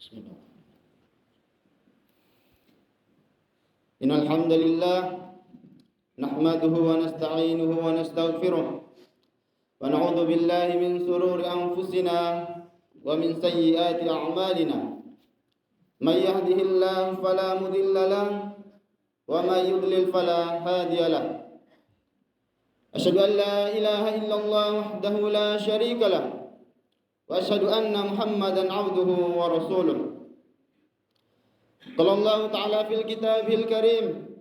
Bismillah. Innal hamdalillah nahmaduhu wa nasta'inuhu wa nastaghfiruh wa na'udzu billahi min shururi anfusina wa min sayyiati a'malina. May yahdihillahu fala mudilla lahu wa may yudlil fala hadiya lahu. Asyhadu an la ilaha illallah wahdahu la syarika lahu wa asyhadu anna Muhammadan 'abduhu wa rasuluh. Qala Allah Ta'ala fil kitabil karim,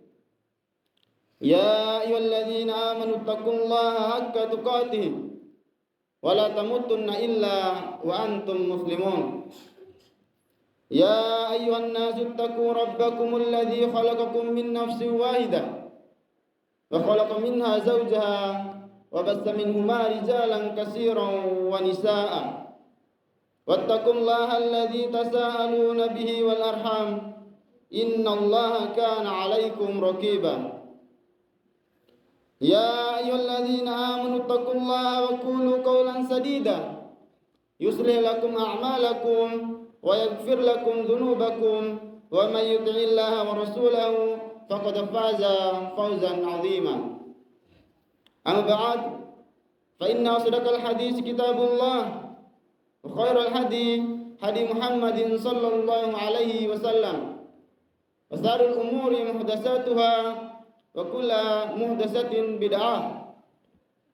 ya ayyuhalladzina amanu taqullaha haqqa tuqatih wa la tamutunna illa wa antum muslimun. Ya ayyuhan nasu taqu rabbakumul ladzi khalaqakum min nafsin wahidah wa khalaqa minha zawjaha wa bassa minhuma rijalan katsiran wa nisaa'a. Wattaqullaha alladzi tasaaluna bihi wal arham, innallaha kana 'alaikum raqiba. Ya ayyuhalladzina amanu taqullaha wa qulu qawlan sadida yuslih lakum a'malakum wa yaghfir lakum dhunubakum wa may yuti'illaha wa rasulahu faqad faza fawzan 'azima. Amma ba'd, fa inna asdaqal hadits kitabullah wa khairal hadi hadi Muhammadin sallallahu alaihi wasallam wa syarrul umuri muhdatsatuha wa kullu muhdatsatin bid'ah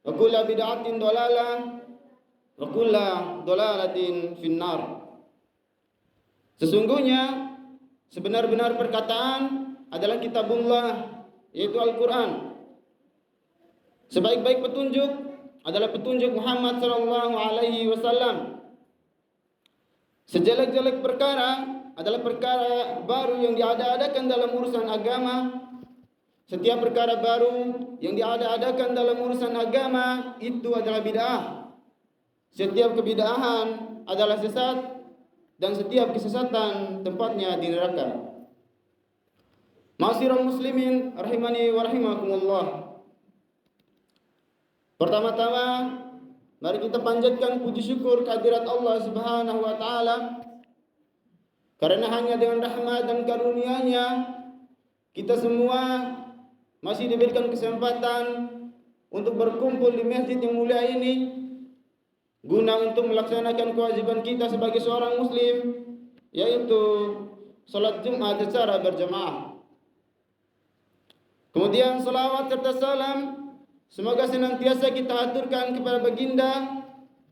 wa kullu bid'atin dhalalah wa kullu dhalalatin finnar. Sesungguhnya sebenar-benar perkataan adalah kitabullah, yaitu Al-Qur'an. Sebaik-baik petunjuk adalah petunjuk Muhammad sallallahu alaihi wasallam. Sejelek-jelek perkara adalah perkara baru yang diada-adakan dalam urusan agama. Setiap perkara baru yang diada-adakan dalam urusan agama itu adalah bid'ah. Setiap kebid'ahan adalah sesat, dan setiap kesesatan tempatnya di neraka. Ma'asyiral muslimin rahimani wa rahimakumullah. Pertama-tama, mari kita panjatkan puji syukur kehadirat Allah Subhanahu wa taala, karena hanya dengan rahmat dan karunia-Nya kita semua masih diberikan kesempatan untuk berkumpul di masjid yang mulia ini guna untuk melaksanakan kewajiban kita sebagai seorang muslim, yaitu salat Jumat secara berjamaah. Kemudian salawat serta salam semoga senantiasa kita aturkan kepada baginda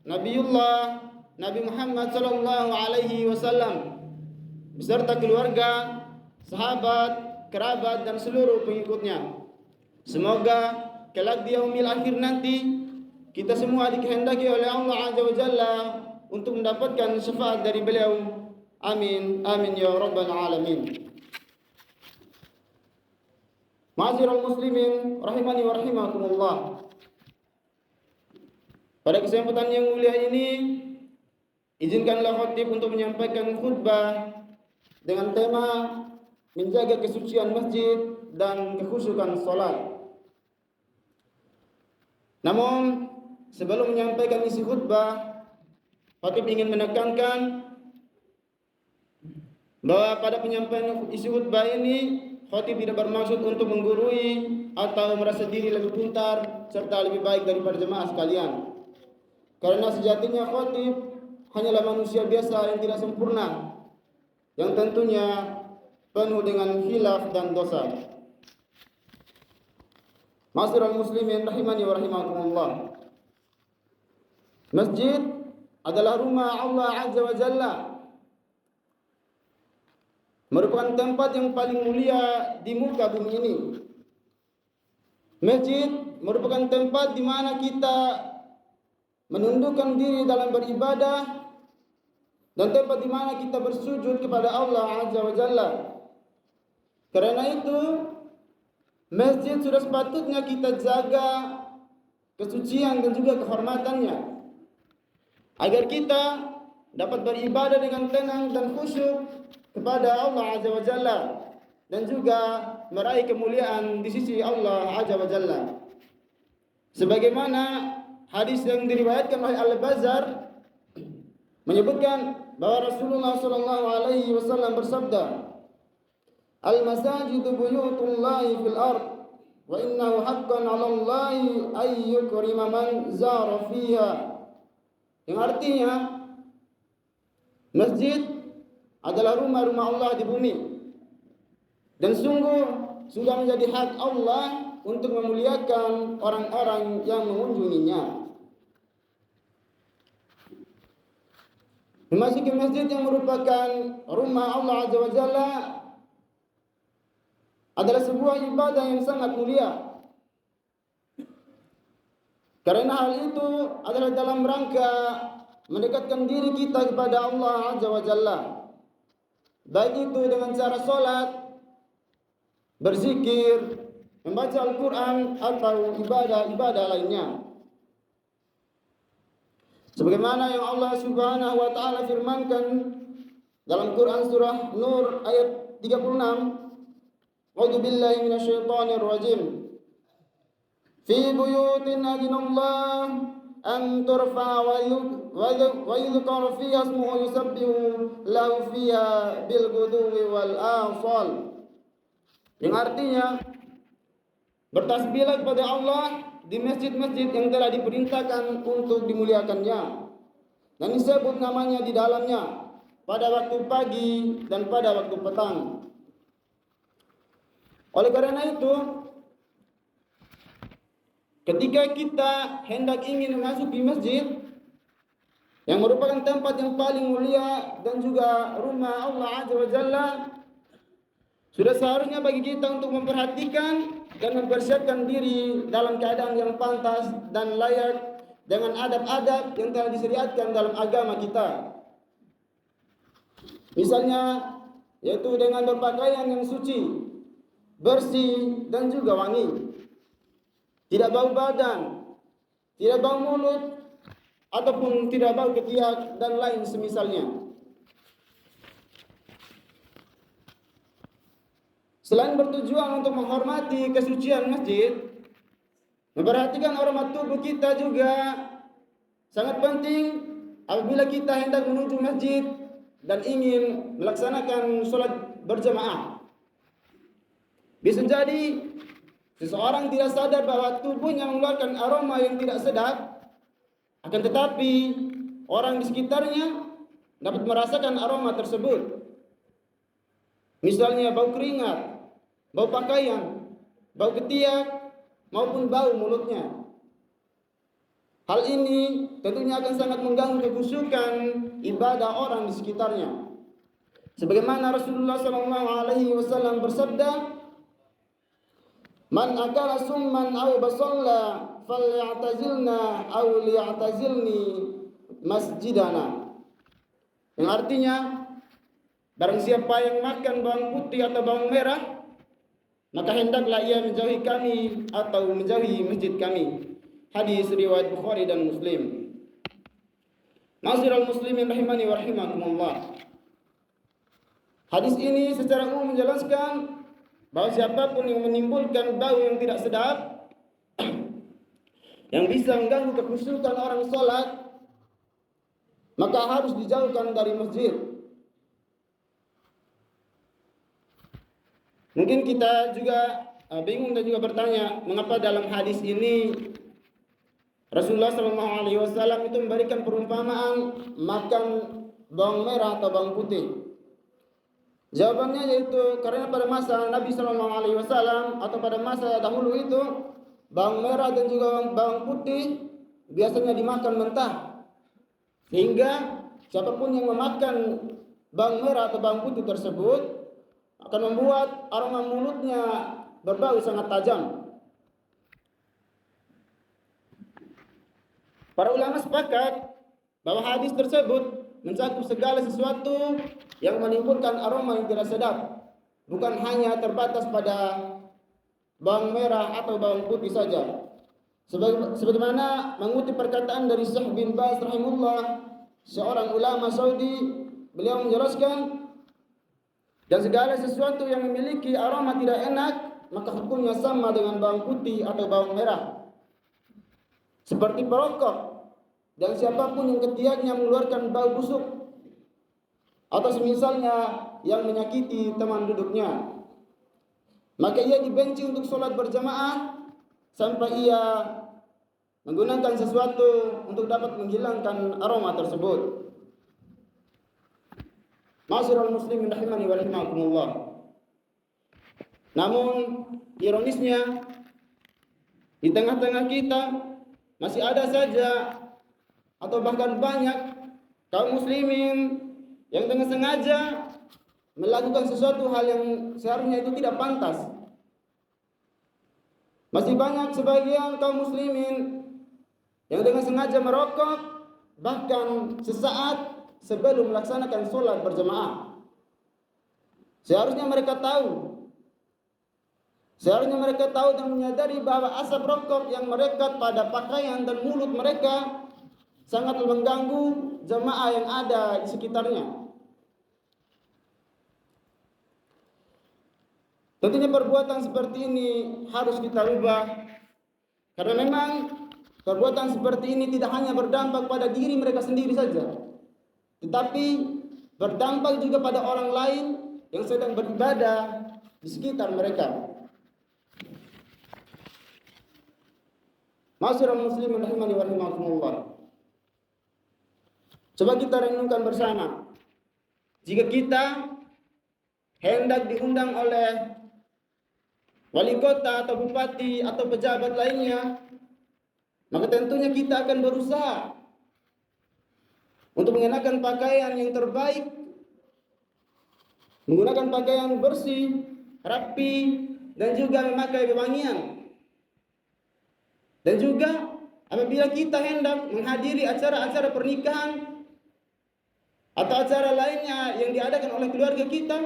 Nabiullah Nabi Muhammad sallallahu alaihi wasallam beserta keluarga, sahabat, kerabat dan seluruh pengikutnya. Semoga kelak di yaumil akhir nanti kita semua dikehendaki oleh Allah Azza wa Jalla untuk mendapatkan syafaat dari beliau. Amin, amin ya rabbal alamin. Ma'asyiral muslimin rahimani wa rahimakumullah. Pada kesempatan yang mulia ini, izinkanlah khatib untuk menyampaikan khutbah dengan tema menjaga kesucian masjid dan kekhusyukan salat. Namun sebelum menyampaikan isi khutbah, khatib ingin menekankan bahwa pada penyampaian isi khutbah ini khatib tidak bermaksud untuk menggurui atau merasa diri lebih pintar serta lebih baik daripada jemaah sekalian. Karena sejatinya khatib hanyalah manusia biasa yang tidak sempurna, yang tentunya penuh dengan khilaf dan dosa. Ma'asyiral muslimin rahimani wa rahimakumullah. Masjid adalah rumah Allah Azza wa Jalla, merupakan tempat yang paling mulia di muka bumi ini. Masjid merupakan tempat di mana kita menundukkan diri dalam beribadah dan tempat di mana kita bersujud kepada Allah Azza wa Jalla. Karena itu, masjid sudah sepatutnya kita jaga kesucian dan juga kehormatannya, agar kita dapat beribadah dengan tenang dan khusyuk kepada Allah Azza wa Jalla dan juga meraih kemuliaan di sisi Allah Azza wa Jalla. Sebagaimana hadis yang diriwayatkan oleh Al-Bazzar menyebutkan bahwa Rasulullah sallallahu alaihi wasallam bersabda, "Al-masajidu buyutullahi fil ard, wa innahu haqqan 'ala Allahi ay yukrima man zara fiha." Yang artinya masjid adalah rumah-rumah Allah di bumi, dan sungguh sudah menjadi hak Allah untuk memuliakan orang-orang yang mengunjunginya. Memasuki masjid yang merupakan rumah Allah Azza wa Jalla adalah sebuah ibadah yang sangat mulia. Karena hal itu adalah dalam rangka mendekatkan diri kita kepada Allah Azza wa Jalla. Baik itu dengan cara salat, berzikir, membaca Al-Quran, atau ibadah-ibadah lainnya. Sebagaimana yang Allah Subhanahu wa taala firmankan dalam Quran surah Nur ayat 36, "A'udzu billahi minasyaitonir rajim. Fi buyutin adinallah an turfa wa yuzkar fiha ismuhu yusabbihu lahu fiha bil ghudwi wal asal." Yang artinya, bertasbihlah kepada Allah di masjid-masjid yang telah diperintahkan untuk dimuliakannya, dan disebut namanya di dalamnya pada waktu pagi dan pada waktu petang. Oleh karena itu, ketika kita hendak ingin memasuki masjid yang merupakan tempat yang paling mulia dan juga rumah Allah Azza wa Jalla, sudah seharusnya bagi kita untuk memperhatikan dan mempersiapkan diri dalam keadaan yang pantas dan layak dengan adab-adab yang telah disyariatkan dalam agama kita. Misalnya, yaitu dengan berpakaian yang suci, bersih, dan juga wangi. Tidak bau badan, tidak bau mulut, ataupun tidak bau ketiak dan lain semisalnya. Selain bertujuan untuk menghormati kesucian masjid, memperhatikan aroma tubuh kita juga sangat penting apabila kita hendak menuju masjid dan ingin melaksanakan sholat berjamaah. Bisa jadi seseorang tidak sadar bahwa tubuhnya mengeluarkan aroma yang tidak sedap, akan tetapi orang di sekitarnya dapat merasakan aroma tersebut. Misalnya bau keringat, bau pakaian, bau ketiak, maupun bau mulutnya. Hal ini tentunya akan sangat mengganggu kekhusyukan ibadah orang di sekitarnya. Sebagaimana Rasulullah SAW bersabda, "Man akala summan aw basalla falyatazilna aw liyatazilni masjidana." Yang artinya, barang siapa yang makan bawang putih atau bawang merah, maka hendaklah ia menjauhi kami atau menjauhi masjid kami. Hadis riwayat Bukhari dan Muslim. Ma'asyiral muslimin rahimani wa rahimakumullah. Hadis ini secara umum menjelaskan bahwa siapapun yang menimbulkan bau yang tidak sedap yang bisa mengganggu kekhusyukan orang sholat, maka harus dijauhkan dari masjid. Mungkin kita juga bingung dan juga bertanya, mengapa dalam hadis ini Rasulullah SAW itu memberikan perumpamaan makan bawang merah atau bawang putih? Jawabannya yaitu karena pada masa Nabi SAW atau pada masa dahulu itu, bawang merah dan juga bawang putih biasanya dimakan mentah, sehingga siapapun yang memakan bawang merah atau bawang putih tersebut akan membuat aroma mulutnya berbau sangat tajam. Para ulama sepakat bahwa hadis tersebut mencakup segala sesuatu yang menimbulkan aroma yang tidak sedap, bukan hanya terbatas pada bawang merah atau bawang putih saja. Sebagaimana mengutip perkataan dari Syekh bin Baz rahimahullah, seorang ulama Saudi, beliau menjelaskan, dan segala sesuatu yang memiliki aroma tidak enak, maka hukumnya sama dengan bawang putih atau bawang merah. Seperti perokok dan siapapun yang ketiaknya mengeluarkan bau busuk, atau semisalnya yang menyakiti teman duduknya, maka ia dibenci untuk sholat berjamaah sampai ia menggunakan sesuatu untuk dapat menghilangkan aroma tersebut. Ma'asyiral muslimin rahimani wa rahimakumullah. Namun ironisnya, di tengah-tengah kita masih ada saja atau bahkan banyak kaum muslimin yang dengan sengaja melakukan sesuatu hal yang seharusnya itu tidak pantas. Masih banyak sebagian kaum muslimin yang dengan sengaja merokok bahkan sesaat sebelum melaksanakan sholat berjamaah. Seharusnya mereka tahu dan menyadari bahwa asap rokok yang merekat pada pakaian dan mulut mereka sangat mengganggu jamaah yang ada di sekitarnya. Tentunya perbuatan seperti ini harus kita ubah, karena memang perbuatan seperti ini tidak hanya berdampak pada diri mereka sendiri saja, tetapi berdampak juga pada orang lain yang sedang beribadah di sekitar mereka. Ma'asyiral muslimin rahimani wa rahimakumullah. Coba kita renungkan bersama. Jika kita hendak diundang oleh wali kota atau bupati atau pejabat lainnya, maka tentunya kita akan berusaha untuk mengenakan pakaian yang terbaik, menggunakan pakaian bersih, rapi, dan juga memakai wewangian. Dan juga apabila kita hendak menghadiri acara-acara pernikahan atau acara lainnya yang diadakan oleh keluarga kita,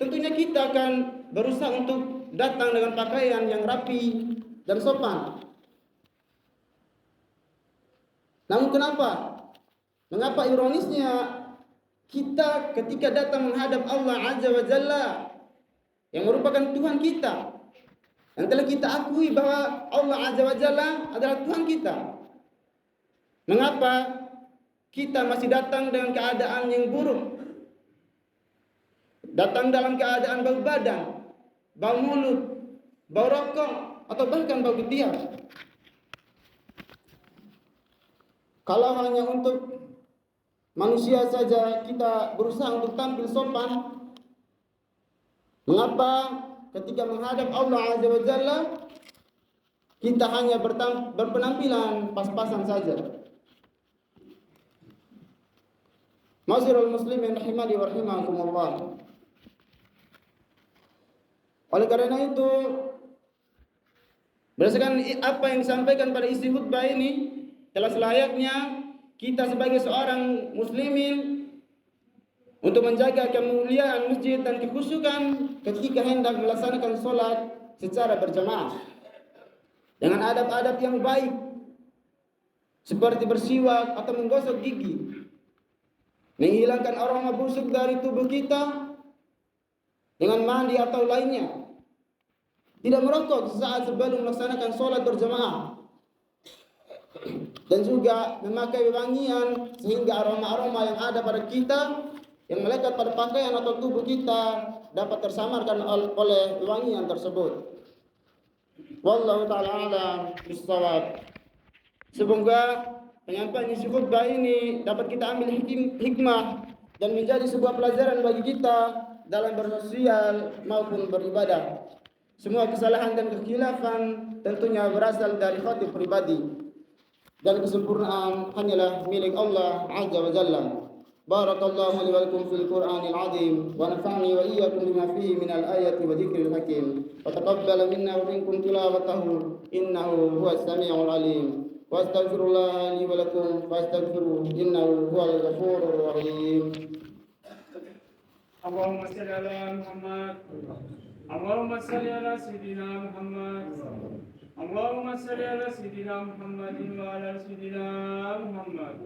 tentunya kita akan berusaha untuk datang dengan pakaian yang rapi dan sopan. Namun mengapa ironisnya kita ketika datang menghadap Allah Azza wa Jalla yang merupakan Tuhan kita, yang telah kita akui bahwa Allah Azza wa Jalla adalah Tuhan kita, mengapa kita masih datang dengan keadaan yang buruk, datang dalam keadaan bau badan, bau mulut, bau rokok, atau bahkan bau ketiak? Kalau hanya untuk manusia saja kita berusaha untuk tampil sopan, mengapa ketika menghadap Allah Azza wa Jalla kita hanya berpenampilan pas-pasan saja? Ma'asyiral muslimin rahimani wa rahimakumullah. Oleh karena itu, berdasarkan apa yang disampaikan pada isi khutbah ini, telah selayaknya kita sebagai seorang muslimin untuk menjaga kemuliaan masjid dan kekhusyukan ketika hendak melaksanakan sholat secara berjamaah dengan adab-adab yang baik, seperti bersiwak atau menggosok gigi, menghilangkan aroma busuk dari tubuh kita dengan mandi atau lainnya, tidak merokok sesaat sebelum melaksanakan sholat berjamaah, dan juga memakai wewangian sehingga aroma-aroma yang ada pada kita yang melekat pada pakaian atau tubuh kita dapat tersamarkan oleh wewangian tersebut. Wallahu ta'ala a'lam bishawab. Semoga penyampaian isi khutbah ini dapat kita ambil hikmah dan menjadi sebuah pelajaran bagi kita dalam bersosial maupun beribadah. Semua kesalahan dan kekhilafan tentunya berasal dari khatib pribadi, dan kesempurnaan hanyalah milik Allah Azza wa Jalla. Barakallahu li wa lakum fil Qur'anil azim wa nafa'ani wa iyyakum bima fihi minal ayati wa dzikril hakim. Wa taqabbal minna wa minkum tilawatahu innahu huwas samiul alim. Wa astaghfirullah li wa lakum fastaghfiruhu innahu huwal ghafurur rahim. Allahumma shalli ala Muhammad. Allahumma salli ala Sayyidina Muhammad. Allahumma salli ala Sayyidina Muhammadin wa ala Sayyidina Muhammad.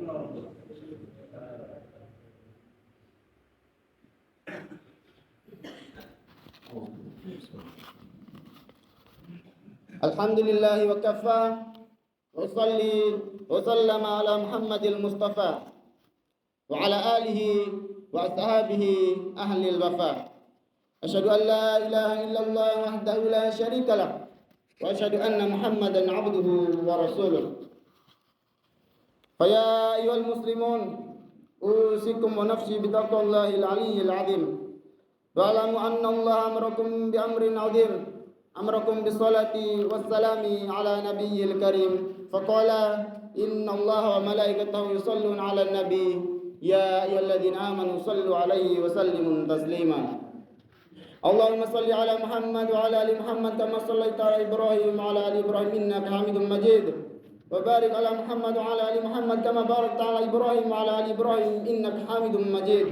Alhamdulillah wa kafa wa salli wa sallama ala Muhammadil Mustafa wa ala alihi وأصحابه أهل الوفاء. أشهد أن لا إله إلا الله وحده لا شريك له وأشهد أن محمدا عبده ورسوله. فيا أيها المسلمون أوصيكم ونفسي بتقوى الله العلي العظيم. واعلموا أن الله أمركم بأمر عظيم، أمركم بالصلاة والسلام على نبي الكريم، فقال إن الله وملائكته يصلون على النبي يا أيها الذين آمنوا صلوا عليه وسلموا تسليما. اللهم صل على محمد وعلى آل محمد كما صليت على إبراهيم وعلى آل إبراهيم إنك حميد مجيد، وبارك على محمد وعلى آل محمد كما باركت على إبراهيم وعلى آل إبراهيم إنك حميد مجيد.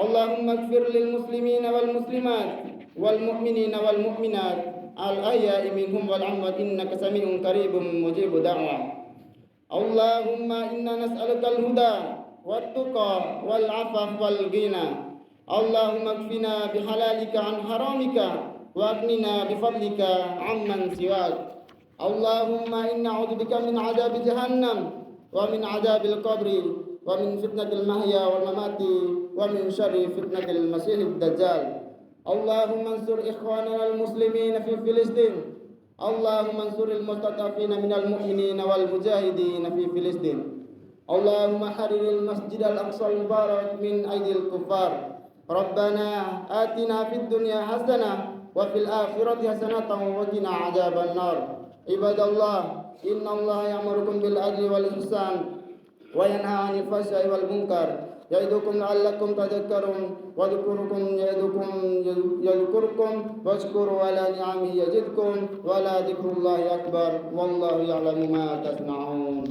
اللهم اغفر للمسلمين والمسلمات والمؤمنين والمؤمنات الأحياء منهم والأموات إنك سميع قريب مجيب دعوة. اللهم إنا نسألك الهدى والتقى والعفاف والغنى. اللهم اكفنا بحلالك عن حرامك واغننا بفضلك عمن سواك. اللهم إنا نعوذ بك من عذاب جهنم ومن عذاب القبر ومن فتنة المحيا والممات ومن شر فتنة المسيح الدجال. اللهم انصر إخواننا المسلمين في فلسطين. اللهم انصر المستضعفين من المؤمنين والمجاهدين في فلسطين. اللهم حرر المسجد الأقصى المبارك من أيدي الكفار. ربنا آتنا في الدنيا حسنة وفي الآخرة حسنة وقنا عذاب النار. عباد الله، إن الله يأمركم بالعدل والإحسان وينهى عن الفحشاء والمنكر يعظكم لعلكم تذكرون. واذكركم يذكركم واشكروا على نعمه يزدكم ولا ذكر الله أكبر والله يعلم ما تصنعون.